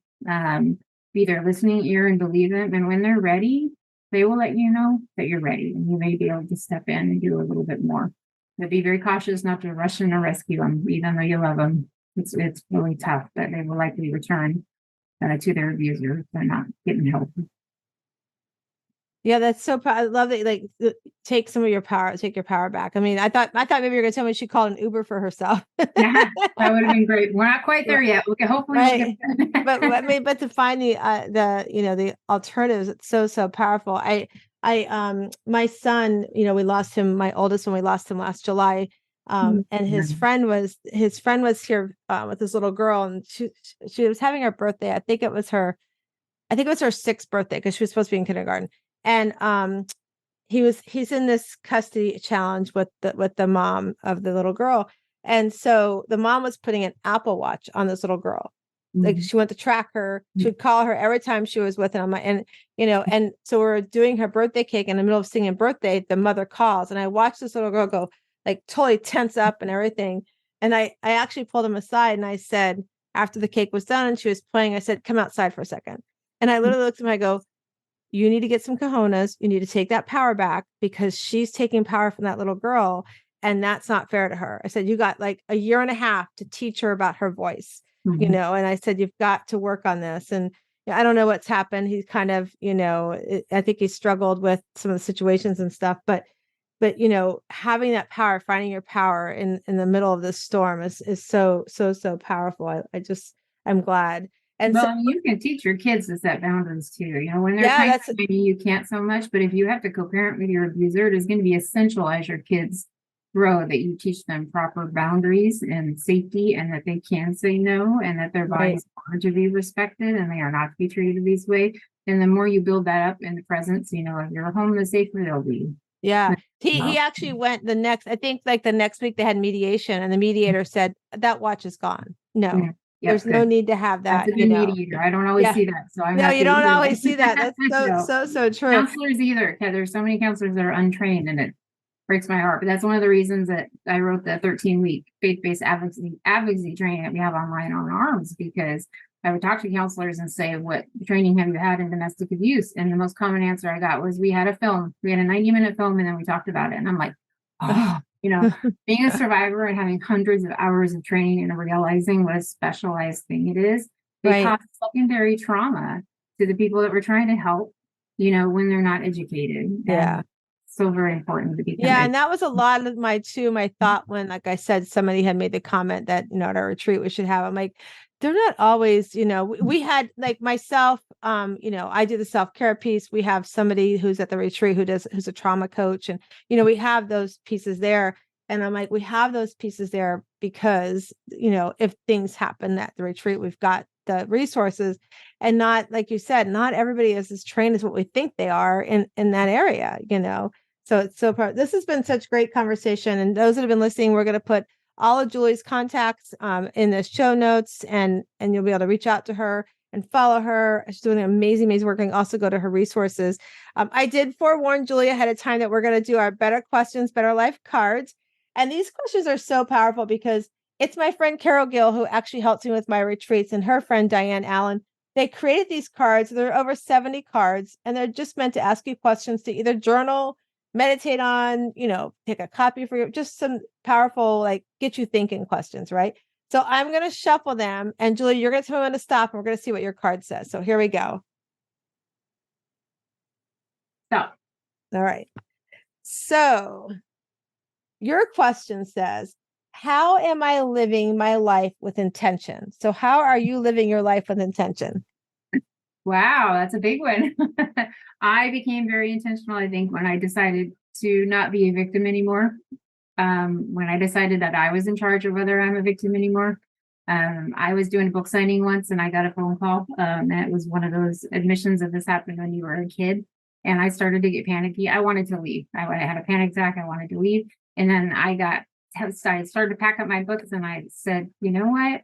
Be their listening ear and believe them. And when they're ready, they will let you know that you're ready and you may be able to step in and do a little bit more. But be very cautious not to rush in or rescue them, even though you love them. It's really tough, but they will likely return to their abuser if they're not getting help. Yeah, that's so. I love that. Take your power back. I mean, I thought maybe you were going to tell me she called an Uber for herself. Yeah, that would have been great. We're not quite there yet. Okay, hopefully, right. but to find the alternatives, it's so powerful. My son, we lost him. My oldest one, we lost him last July. And his friend was here with this little girl, and she was having her birthday. I think it was her 6th birthday because she was supposed to be in kindergarten. And he's in this custody challenge with the mom of the little girl. And so the mom was putting an Apple Watch on this little girl. Like she went to track her, she would call her every time she was with him. And so we're doing her birthday cake in the middle of singing birthday, the mother calls, and I watched this little girl go like totally tense up and everything. And I actually pulled him aside and I said, after the cake was done and she was playing, I said, come outside for a second. And I literally looked at him, I go, you need to get some cojones. You need to take that power back because she's taking power from that little girl. And that's not fair to her. I said, you got like a year and a half to teach her about her voice, and I said, you've got to work on this. And I don't know what's happened. He's kind of, I think he struggled with some of the situations and stuff, but but having that power, finding your power in the middle of this storm is so powerful. I'm glad. And so, Well, you can teach your kids to set boundaries too. When they're yeah, tiny, you can't so much, but if you have to co-parent with your abuser, it is going to be essential as your kids grow that you teach them proper boundaries and safety, and that they can say no, and that their bodies are to be respected and they are not to be treated this way. And the more you build that up in the presence, of your home, the safer they'll be. Yeah. He actually went I think like the next week they had mediation, and the mediator said that watch is gone. No, there's no need to have that. That's a good mediator. I don't always see that. So I'm no, you don't always see that. That's so true. Counselors either. There's so many counselors that are untrained, and it breaks my heart. But that's one of the reasons that I wrote the 13-week faith-based advocacy training that we have online on ARMS, because I would talk to counselors and say, what training have you had in domestic abuse? And the most common answer I got was, we had a 90-minute film, and then we talked about it. And I'm like, being a survivor and having hundreds of hours of training and realizing what a specialized thing it is, they cause secondary trauma to the people that we're trying to help, when they're not educated. Yeah. So very important to be. Yeah. And that was a lot of my thought when, like I said, somebody had made the comment that, at our retreat, we should have, I'm like, they're not always, we had, like, myself, I do the self-care piece. We have somebody who's at the retreat who's a trauma coach. And, we have those pieces there. And I'm like, we have those pieces there because, if things happen at the retreat, we've got the resources, and not, like you said, not everybody is as trained as what we think they are in that area, So it's this has been such great conversation. And those that have been listening, we're going to put all of Julie's contacts in the show notes, and you'll be able to reach out to her and follow her. She's doing amazing work. And also go to her resources. I did forewarn Julie ahead of time that we're going to do our Better Questions, Better Life cards. And these questions are so powerful because it's my friend Carol Gill who actually helps me with my retreats, and her friend Diane Allen. They created these cards. There are over 70 cards, and they're just meant to ask you questions to either journal, meditate on, take a copy for you, just some powerful, like, get you thinking questions, right? So I'm going to shuffle them, and Julie, you're going to tell me when to stop, and we're going to see what your card says. So here we go. Stop. All right. So your question says, how am I living my life with intention? So how are you living your life with intention? Wow, that's a big one. I became very intentional, I think, when I decided to not be a victim anymore. When I decided that I was in charge of whether I'm a victim anymore. I was doing a book signing once, and I got a phone call. And it was one of those admissions of this happened when you were a kid. And I started to get panicky. I wanted to leave. I had a panic attack. I wanted to leave. And then I started to pack up my books, and I said, you know what?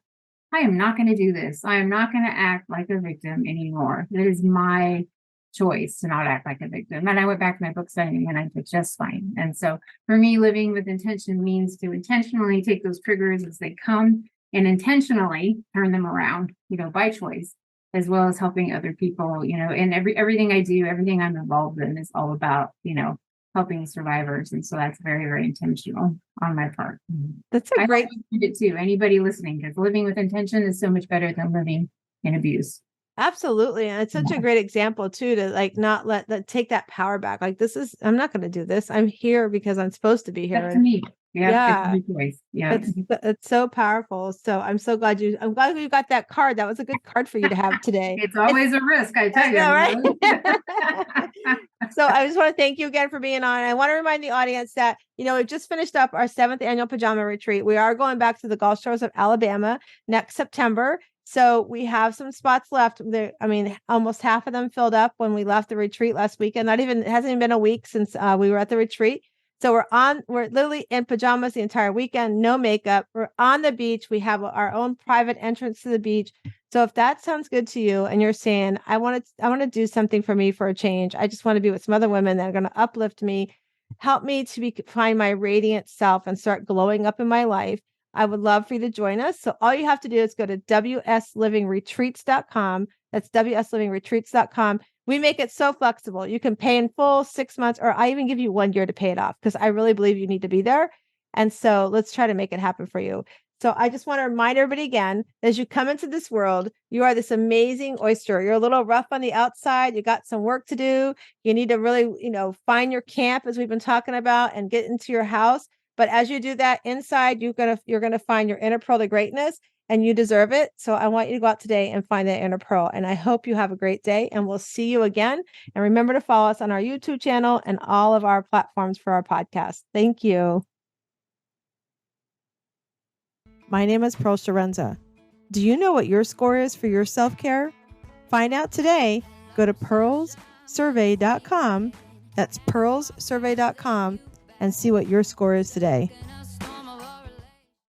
I am not going to do this. I am not going to act like a victim anymore. It is my choice to not act like a victim. And I went back to my book signing, and I did just fine. And so for me, living with intention means to intentionally take those triggers as they come and intentionally turn them around, by choice, as well as helping other people, and everything I do, everything I'm involved in is all about, helping survivors. And so that's very, very intentional on my part. That's a great it too. Anybody listening, because living with intention is so much better than living in abuse. Absolutely. And it's such a great example too, to like not take that power back. Like, I'm not going to do this. I'm here because I'm supposed to be here. That's me. Yeah. It's so powerful. So I'm glad you got that card. That was a good card for you to have today. It's always a risk, I tell you. Right? So I just want to thank you again for being on. I want to remind the audience that, we just finished up our 7th annual pajama retreat. We are going back to the Gulf Shores of Alabama next September. So we have some spots left. Almost half of them filled up when we left the retreat last weekend. It hasn't even been a week since we were at the retreat. So we're literally in pajamas the entire weekend, no makeup. We're on the beach. We have our own private entrance to the beach. So if that sounds good to you and you're saying, I want to do something for me for a change. I just want to be with some other women that are going to uplift me, help me to find my radiant self and start glowing up in my life. I would love for you to join us. So all you have to do is go to wslivingretreats.com. That's wslivingretreats.com. We make it so flexible. You can pay in full 6 months, or I even give you 1 year to pay it off, because I really believe you need to be there. And so let's try to make it happen for you. So I just want to remind everybody again, as you come into this world, you are this amazing oyster. You're a little rough on the outside. You got some work to do. You need to really, find your camp, as we've been talking about, and get into your house. But as you do that inside, you're gonna find your inner pearl of greatness, and you deserve it. So I want you to go out today and find that inner pearl. And I hope you have a great day, and we'll see you again. And remember to follow us on our YouTube channel and all of our platforms for our podcast. Thank you. My name is Pearl Sharenza. Do you know what your score is for your self-care? Find out today. Go to pearlssurvey.com. That's pearlssurvey.com and see what your score is today.